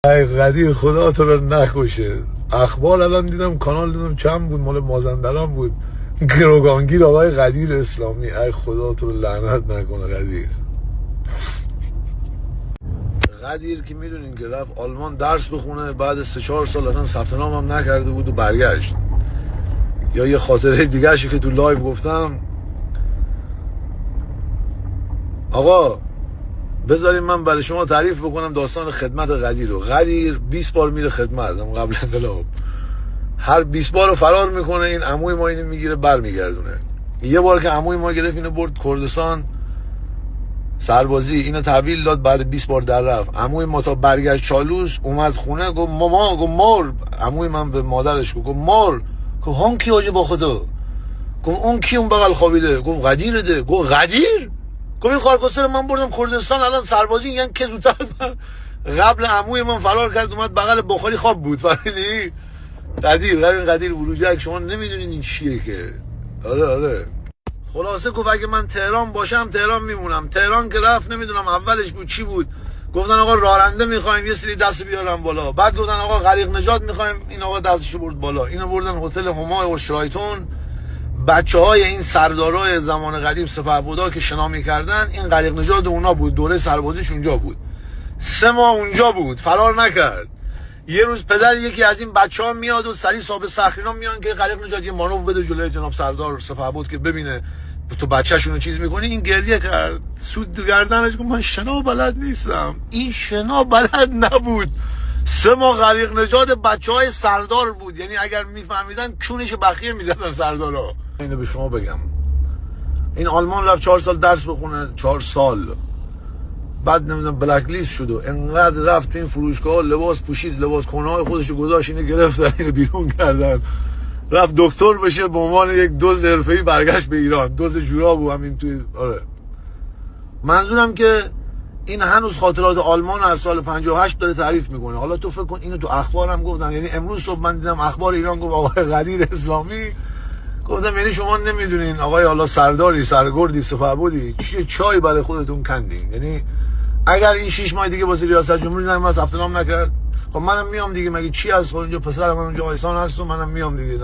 ای قدیر خدا تو رو نکشه. اخبار الان دیدم، کانال دیدم چند بود، مال مازندران بود، گروگانگیر آقای قدیر اسلامی. ای خدا تو رو لعنت نکنه قدیر که میدونین که رفت آلمان درس بخونه، بعد 3-4 سال اصلا ثبت نام هم نکرده بود و برگشت. یا یه خاطره دیگه شی که تو لایو گفتم. آقا بذارین من برای شما تعریف بکنم داستان خدمت قدیر رو. قدیر 20 بار میره خدمت قبل انقلاب، هر 20 بار رو فرار میکنه. این عموی ما اینو میگیره برمیگردونه. یه بار که عموی ما گرفت اینو برد کردستان سربازی، اینو تحویل داد، بعد 20 بار در رفت. عموی ما تا برگشت چالوس اومد خونه، گفت ماما، گفت مر. عموی من به مادرش گفت مر. گفت هون کی آجه با خدا؟ گفت اون کی اون بغل خوابیده؟ گفت قدیر ده. گفت قدیر؟ گفت این خارکسته من بردم کردستان الان سربازی، یعنی که زودتر قبل عموی من فرار کرد اومد بغل بخاری خواب بود. فهمیدی؟ قدیر بروجک شما نمیدونین این چیه که. آره خلاصه گفت اگه من تهران باشم تهران میمونم. تهران که رفت نمیدونم اولش بود چی بود، گفتن آقا راننده میخوایم، یه سری دست بیارم بالا. بعد گفتن آقا غریق نجات میخوایم، این آقا دستشو برد بالا. اینو بردن هتل همای و شرایتون. بچه‌های این سردارای زمان قدیم سپهبدا که شنا می‌کردن، این غریق نجات اونا بود، دوره سربازیش اونجا بود. 3 ماه اونجا بود، فرار نکرد. یه روز پدر یکی از این بچه‌ها میاد و سری صاحب سخرینا میان که غریق نجات یه مانور بده جلوی جناب سردار سپهبد که ببینه تو بچه‌شونو چیز می‌کنی. این گریه کرد، سود تو گردنش، گفت من شنا بلد نیستم. این شنا بلد نبود. 3 ماه غریق نجات بچه‌های سردار بود، یعنی اگر میفهمیدن کونش بخیه میزدن سردارا. اینو به شما بگم، این آلمان رفت 4 سال درس بخونه، 4 سال بعد نمیدونم بلک لیست شد و انقدر رفت تو این فروشگاه لباس پوشید، لباس خونه‌های خودشو گذاشت، اینو گرفتن اینو بیرون کردن، رفت دکتر بشه به عنوان یک دوز حرفه‌ای، برگشت به ایران، دوز جوراب و همین توی. آره منظورم که این هنوز خاطرات آلمان از سال 58 داره تعریف میکنه. حالا تو فکر کن اینو تو اخبار هم گفتن، یعنی امروز صبح من دیدم اخبار ایران گفت آقای قدیر اسلامی. گفتم یعنی شما نمیدونین آقای حالا سرداری، سرگردی، سپهبدی چیه چای برای خودتون کندین. یعنی اگر این 6 ماه دیگه واسه ریاست جمهوری من ثبت نام نکرد، خب منم میام دیگه. مگه چی از اونجا پسرم اونجا آیسان هست و منم میام دیگه.